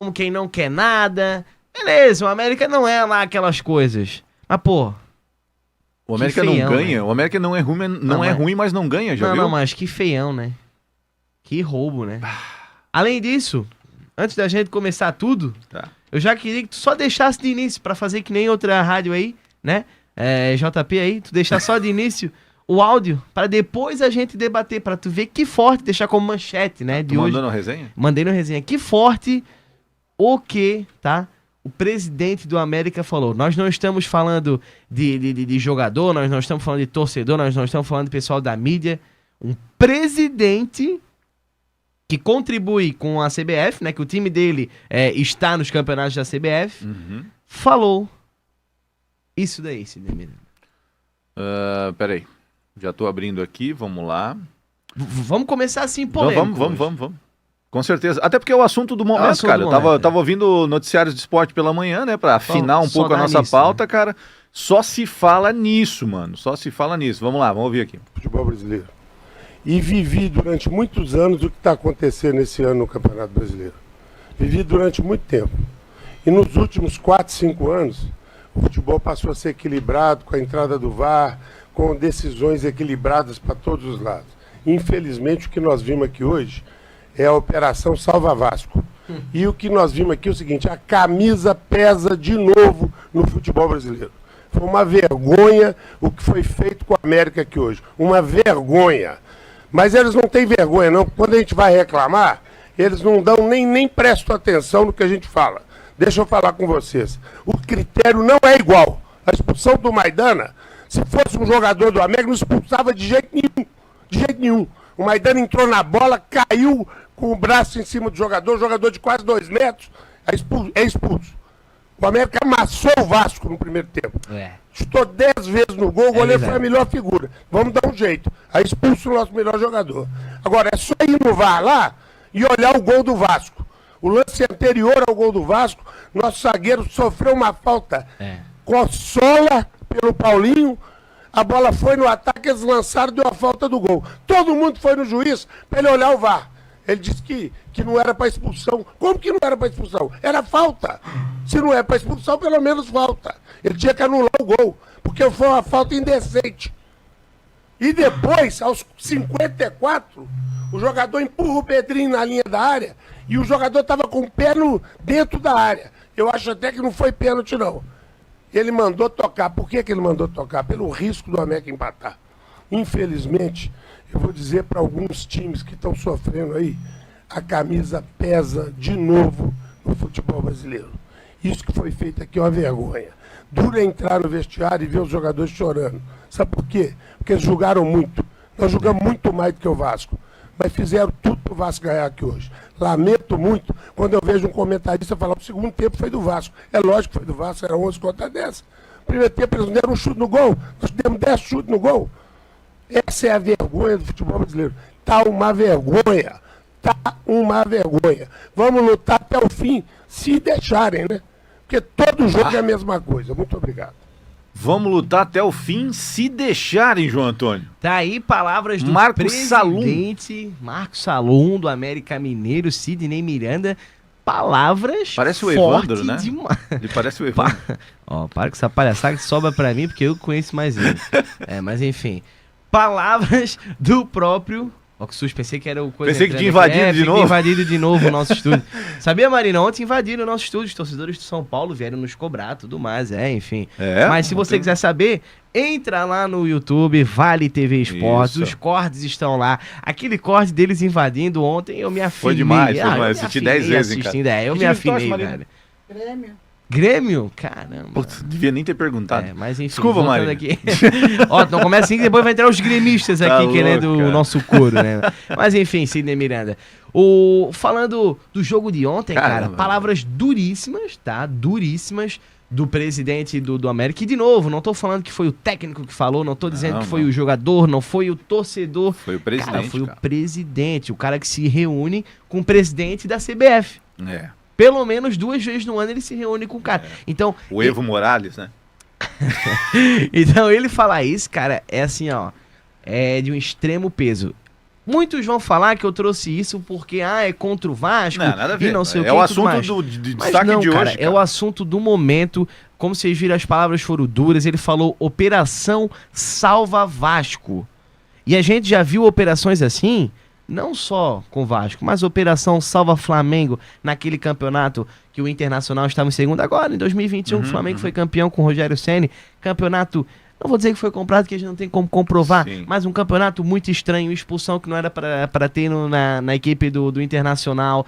como quem não quer nada. Beleza, o América não é lá aquelas coisas. Mas, pô... O América feião, não ganha, né? o América não é ruim, mas não ganha, já viu? Não, mas que feião, né? Que roubo, né? Além disso, antes da gente começar tudo, Tá. eu já queria que tu só deixasse de início, pra fazer que nem outra rádio aí, né? JP aí, tu deixar só de início o áudio, pra depois a gente debater, pra tu ver que forte, deixar como manchete, né? De Tu hoje. mandou na resenha? Mandei no resenha. Que forte o que, tá? O presidente do América falou. Nós não estamos falando de jogador, nós não estamos falando de torcedor, nós não estamos falando de pessoal da mídia. Um presidente que contribui com a CBF, né? Que o time dele está nos campeonatos da CBF, falou isso daí, Sidney Miranda. Peraí. Já tô abrindo aqui, vamos lá. Vamos começar assim, polêmico. Vamos. Com certeza. Até porque é o assunto do momento, cara. Eu tava ouvindo noticiários de esporte pela manhã, né? Pra afinar um pouco a nossa pauta, né? Cara. Só se fala nisso, mano. Só se fala nisso. Vamos lá, vamos ouvir aqui. Futebol brasileiro. E vivi durante muitos anos o que está acontecendo esse ano no Campeonato Brasileiro. Vivi durante muito tempo. E nos últimos 4, 5 anos, o futebol passou a ser equilibrado com a entrada do VAR, com decisões equilibradas para todos os lados. Infelizmente, o que nós vimos aqui hoje é a Operação Salva Vasco. E o que nós vimos aqui é o seguinte: a camisa pesa de novo no futebol brasileiro. Foi uma vergonha o que foi feito com a América aqui hoje. Uma vergonha. Mas eles não têm vergonha, não. Quando a gente vai reclamar, eles não dão nem prestam atenção no que a gente fala. Deixa eu falar com vocês. O critério não é igual. A expulsão do Maidana, se fosse um jogador do América, não expulsava de jeito nenhum. De jeito nenhum. O Maidana entrou na bola, caiu com o braço em cima do jogador de quase 2 metros, é expulso. O América amassou o Vasco no primeiro tempo. Chutou 10 vezes no gol, o goleiro foi a melhor figura. Vamos dar um jeito. Aí expulso o nosso melhor jogador. Agora, é só ir no VAR lá e olhar o gol do Vasco. O lance anterior ao gol do Vasco, nosso zagueiro sofreu uma falta com a sola pelo Paulinho. A bola foi no ataque, eles lançaram, deu a falta do gol. Todo mundo foi no juiz para ele olhar o VAR. Ele disse que não era para expulsão. Como que não era para expulsão? Era falta. Se não é para expulsão, pelo menos falta. Ele tinha que anular o gol, porque foi uma falta indecente. E depois, aos 54, o jogador empurra o Pedrinho na linha da área e o jogador estava com o pé dentro da área. Eu acho até que não foi pênalti, não. Ele mandou tocar. Por que ele mandou tocar? Pelo risco do América empatar. Infelizmente, eu vou dizer para alguns times que estão sofrendo aí, a camisa pesa de novo no futebol brasileiro. Isso que foi feito aqui é uma vergonha. Dura entrar no vestiário e ver os jogadores chorando. Sabe por quê? Porque eles jogaram muito. Nós jogamos muito mais do que o Vasco. Mas fizeram tudo para o Vasco ganhar aqui hoje. Lamento muito quando eu vejo um comentarista falar que o segundo tempo foi do Vasco. É lógico que foi do Vasco, era 11 contra 10. No primeiro tempo eles não deram um chute no gol, nós demos 10 chutes no gol. Essa é a vergonha do futebol brasileiro. Tá uma vergonha. Tá uma vergonha. Vamos lutar até o fim, se deixarem, né? Porque todo jogo é a mesma coisa. Muito obrigado. Vamos lutar até o fim, se deixarem, João Antônio. Tá aí palavras do presidente Marcos Salum, do América Mineiro, Sidney Miranda. Palavras parece o Evandro, né? Demais. Ele parece o Evandro. Para com essa palhaçada que sobra pra mim, porque eu conheço mais ele. Mas enfim. Palavras do próprio... Ó, que susto, pensei que era o coisa. Pensei que tinha invadido de novo. Invadido de novo o nosso estúdio. Sabia, Marina? Ontem invadiram o nosso estúdio. Os torcedores de São Paulo vieram nos cobrar, tudo mais. Enfim. Mas se você quiser saber, entra lá no YouTube, Vale TV Esportes. Os cortes estão lá. Aquele corte deles invadindo ontem, eu me afinei. Foi demais, foi demais. Eu assisti 10 vezes, assistindo. Eu me afinei, velho. Grêmio? Caramba. Putz, devia nem ter perguntado. Mas enfim, desculpa, Maria. Aqui. Ó, não começa assim que depois vai entrar os gremistas aqui louco, querendo o nosso couro, né? Mas enfim, Sidney Miranda. Falando do jogo de ontem, cara, palavras duríssimas, tá? Duríssimas do presidente do América. E de novo, não tô falando que foi o técnico que falou, não tô dizendo que foi o jogador, não foi o torcedor. Foi o presidente, cara. Foi o presidente, o cara que se reúne com o presidente da CBF. Pelo menos 2 vezes no ano ele se reúne com o cara. Então, o Evo Morales, né? Então ele falar isso, cara, é assim, ó. É de um extremo peso. Muitos vão falar que eu trouxe isso porque, é contra o Vasco. Não, nada a ver. E não sei o que. É o assunto de destaque não, de cara, hoje, cara. É o assunto do momento. Como vocês viram, as palavras foram duras. Ele falou Operação Salva Vasco. E a gente já viu operações assim, não só com o Vasco, mas Operação Salva Flamengo, naquele campeonato que o Internacional estava em segundo. Agora, em 2021, o Flamengo foi campeão com o Rogério Ceni. Campeonato... Não vou dizer que foi comprado, porque a gente não tem como comprovar, Sim. mas um campeonato muito estranho, expulsão que não era para ter na equipe do Internacional,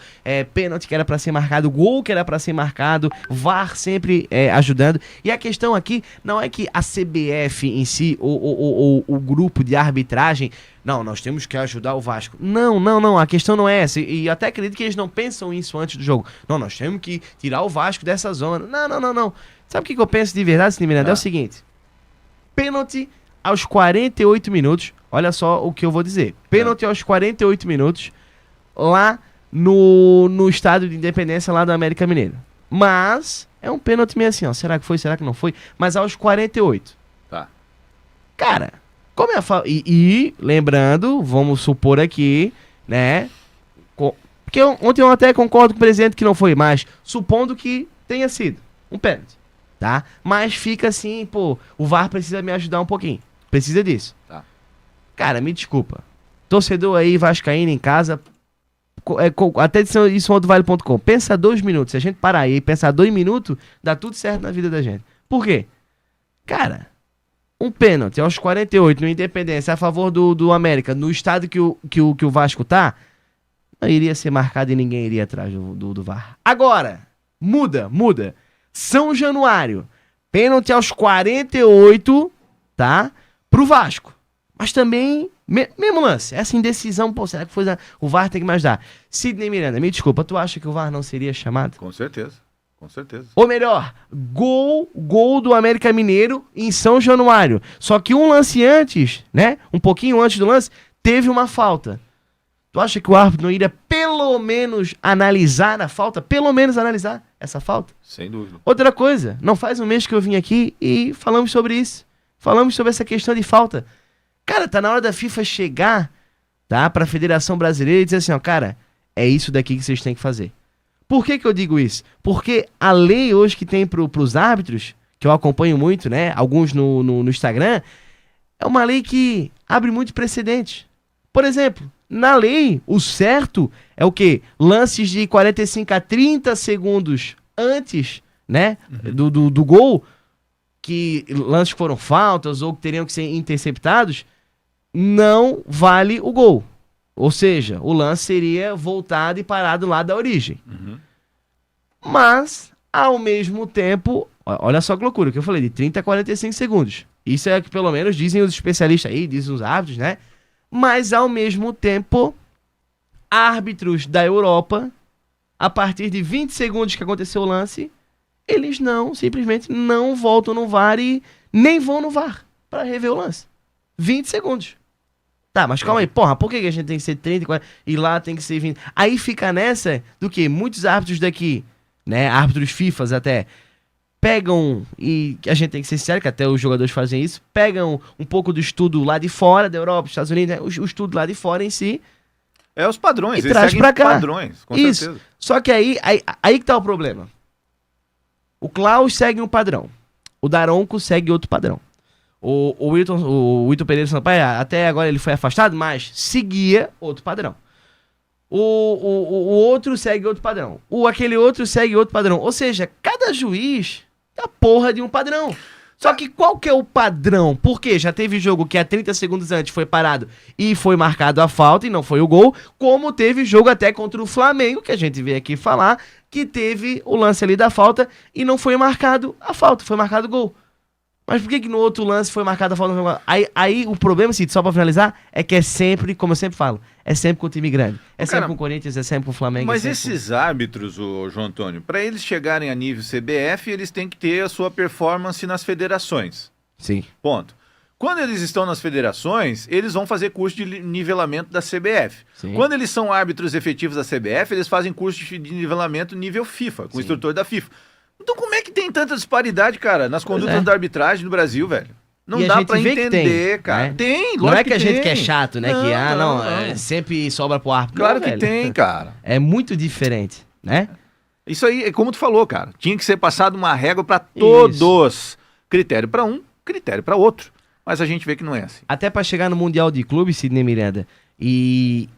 pênalti que era para ser marcado, gol que era para ser marcado, VAR sempre ajudando. E a questão aqui não é que a CBF em si, ou o grupo de arbitragem, não, nós temos que ajudar o Vasco. Não, a questão não é essa, e até acredito que eles não pensam isso antes do jogo. Não, nós temos que tirar o Vasco dessa zona. Não. Sabe o que eu penso de verdade, Cine Miranda? É o seguinte... Pênalti aos 48 minutos. Olha só o que eu vou dizer. Pênalti aos 48 minutos lá no estádio de Independência lá do América Mineiro. Mas é um pênalti meio assim, ó. Será que foi? Será que não foi? Mas aos 48. Tá. Cara, como é a e lembrando, vamos supor aqui, né? Porque ontem eu até concordo com o presidente que não foi, mas supondo que tenha sido um pênalti. Tá? Mas fica assim, pô, o VAR precisa me ajudar um pouquinho. Precisa disso. Tá. Cara, me desculpa. Torcedor aí, vascaíno em casa, até isso do Vale.com. Pensa 2 minutos. Se a gente parar aí e pensar 2 minutos, dá tudo certo na vida da gente. Por quê? Cara, um pênalti aos 48 no Independência a favor do América, no estado que o Vasco tá, não iria ser marcado e ninguém iria atrás do VAR. Agora, muda. São Januário, pênalti aos 48, tá? Pro Vasco. Mas também, mesmo lance, essa indecisão, pô, será que foi o VAR tem que me ajudar? Sidney Miranda, me desculpa, tu acha que o VAR não seria chamado? Com certeza. Ou melhor, gol do América Mineiro em São Januário. Só que um lance antes, né? Um pouquinho antes do lance, teve uma falta. Tu acha que o árbitro não iria pelo menos analisar a falta? Pelo menos analisar essa falta? Sem dúvida. Outra coisa, não faz um mês que eu vim aqui e falamos sobre isso. Falamos sobre essa questão de falta. Cara, tá na hora da FIFA chegar, tá, pra Federação Brasileira e dizer assim, ó, cara, é isso daqui que vocês têm que fazer. Por que eu digo isso? Porque a lei hoje que tem pros árbitros, que eu acompanho muito, né, alguns no Instagram, é uma lei que abre muito precedente. Por exemplo, na lei, o certo é o quê? Lances de 45 a 30 segundos antes, né, do gol, que lances que foram faltas ou que teriam que ser interceptados, não vale o gol. Ou seja, o lance seria voltado e parado lá da origem. Mas, ao mesmo tempo, olha só que loucura, que eu falei, de 30 a 45 segundos. Isso é o que pelo menos dizem os especialistas aí, dizem os árbitros, né? Mas, ao mesmo tempo, árbitros da Europa, a partir de 20 segundos que aconteceu o lance, eles simplesmente não voltam no VAR e nem vão no VAR para rever o lance. 20 segundos. Tá, mas calma aí, porra, por que a gente tem que ser 30, 40 e lá tem que ser 20? Aí fica nessa do que muitos árbitros daqui, né, árbitros FIFAs até, pegam, e a gente tem que ser sincero, que até os jogadores fazem isso, pegam um pouco do estudo lá de fora, da Europa, dos Estados Unidos, né, o estudo lá de fora em si. É os padrões, e traz pra cá. Padrões, com isso. certeza. Só que aí que tá o problema. O Klaus segue um padrão. O Daronco segue outro padrão. O Wilton Pereira Sampaio, até agora ele foi afastado, mas seguia outro padrão. O outro segue outro padrão. Aquele outro segue outro padrão. Ou seja, cada juiz é a porra de um padrão. Só que qual que é o padrão? Porque já teve jogo que há 30 segundos antes foi parado e foi marcado a falta e não foi o gol, como teve jogo até contra o Flamengo, que a gente veio aqui falar, que teve o lance ali da falta e não foi marcado a falta, foi marcado o gol. Mas por que no outro lance foi marcada a falta? Aí o problema, Cid, só pra finalizar, é que é sempre, como eu sempre falo, é sempre com o time grande. É sempre com o Corinthians, é sempre com o Flamengo. Mas esses árbitros, o João Antônio, para eles chegarem a nível CBF, eles têm que ter a sua performance nas federações. Sim. Ponto. Quando eles estão nas federações, eles vão fazer curso de nivelamento da CBF. Sim. Quando eles são árbitros efetivos da CBF, eles fazem curso de nivelamento nível FIFA, com o instrutor da FIFA. Então como é que tem tanta disparidade, cara, nas condutas da arbitragem no Brasil, velho? Não dá pra entender, cara. Né? Tem, lógico. Não é que a tem. gente que é chato, né? Sempre sobra pro árbitro. Claro não, que velho. tem, cara. É muito diferente, né? Isso aí, é como tu falou, cara. Tinha que ser passado uma régua pra todos. Critério pra um, critério pra outro. Mas a gente vê que não é assim. Até pra chegar no Mundial de Clubes, Sidney Miranda, e